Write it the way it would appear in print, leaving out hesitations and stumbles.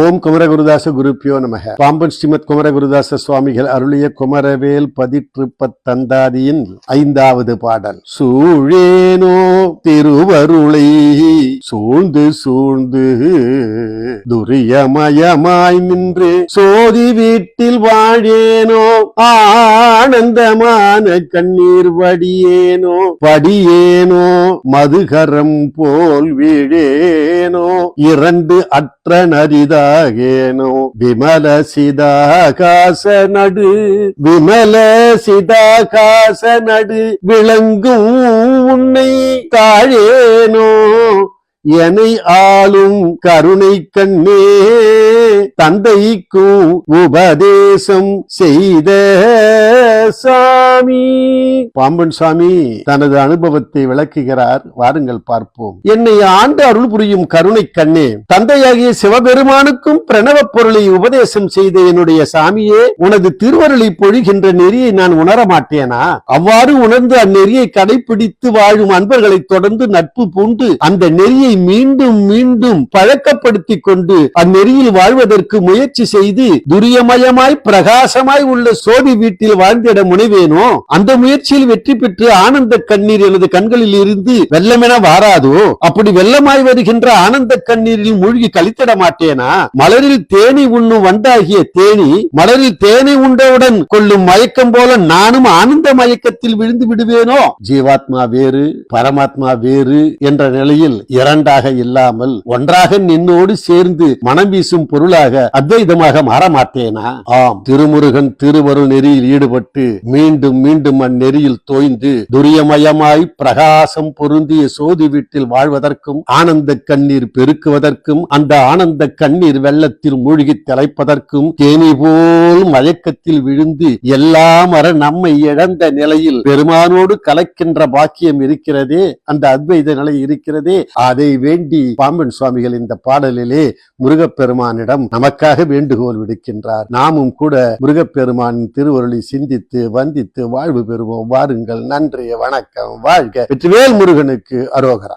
ஓம் குமரகுருதாச குருப்பியோ நமக. பாம்பன் ஸ்ரீமத் குமரகுருதாச சுவாமிகள் அருளிய குமரவேல் பதிற்றுப்பத்தந்தாதியின் 5வது பாடல். சூழேனோ திருவருளை சூழ்ந்து சூழ்ந்து துரியமயமாய் நின்று சோதி வீட்டில் வாழேனோ ஆனந்தமான கண்ணீர் வடியேனோ படியேனோ மதுகரம் போல் வீழேனோ இரண்டு அற்ற நரிதாகேனோ விமல சிதாகாச நடு விமல சிதாகாச நடு விளங்கும் உன்னை தாழேனோ என்னை ஆளும் கருணை கண்ணே தந்தைக்கும் உபதேசம் செய்த சாமி. பாம்பன் சாமி தனது அனுபவத்தை விளக்குகிறார். வாருங்கள் பார்ப்போம். என்னை ஆண்டு அருள் புரியும் கருணை கண்ணே, தந்தையாகிய சிவபெருமானுக்கும் பிரணவ பொருளை உபதேசம் செய்த என்னுடைய சாமியே, உனது திருவருளை பொழிகின்ற நெறியை நான் உணர மாட்டேனா? அவ்வாறு உணர்ந்து அந்நெறியை கடைபிடித்து வாழும் அன்பர்களை தொடர்ந்து நட்பு பூண்டு அந்த நெறியை மீண்டும் மீண்டும் பழக்கப்படுத்திக் கொண்டு அந்நெறியில் வாழ்வதற்கு முயற்சி செய்து துரியமயமாய் பிரகாசமாய் உள்ள சோதி வீட்டில் வாழ்ந்திட முனைவேனோ? அந்த முயற்சியில் வெற்றி பெற்று ஆனந்த கண்ணீர் எனது கண்களில் இருந்து வெள்ளமென வாராதோ? அப்படி வெள்ளமாய் வருகின்ற ஆனந்த கண்ணீரில் மூழ்கி கழித்திட மாட்டேனா? மலரில் தேனி உண்ணும் வண்டாகிய தேனி மலரில் தேனை உண்டவுடன் கொள்ளும் மயக்கம் போல நானும் ஆனந்த மயக்கத்தில் விழுந்து விடுவேனோ? ஜீவாத்மா வேறு பரமாத்மா வேறு என்ற நிலையில் இரண்டாக இல்லாமல் ஒன்றாக நின்னோடு சேர்ந்து மனம் வீசும் பொருளாக அத்வைதமாக மாறமாட்டேனா? ஆம், திருமுருகன் திருவருள் நெறியில் ஈடுபட்டு மீண்டும் மீண்டும் அந்நெறியில் தோய்ந்து துரியமயமாய் பிரகாசம் பொருந்திய சோதி வீட்டில் வாழ்வதற்கும் ஆனந்த கண்ணீர் பெருக்குவதற்கும் அந்த ஆனந்த கண்ணீர் வெள்ளத்தில் மூழ்கி திளைப்பதற்கும் தேனி போல் மயக்கத்தில் விழுந்து எல்லாம் வர நம்மை இழந்த நிலையில் பெருமானோடு கலக்கின்ற பாக்கியம் இருக்கிறதே, அந்த அத்வைத நிலை இருக்கிறதே, அதை வேண்டி பாம்பன் சுவாமிகள் இந்த பாடலிலே முருகப்பெருமானிடம் நமக்காக வேண்டுகோள் விடுக்கின்றார். நாமும் கூட முருகப்பெருமானின் திருவருளை சிந்தித்து வந்தித்து வாழ்வு பெறுவோம். வாருங்கள். நன்றி, வணக்கம், வாழ்க. வெற்றிவேல் முருகனுக்கு அரோகரா.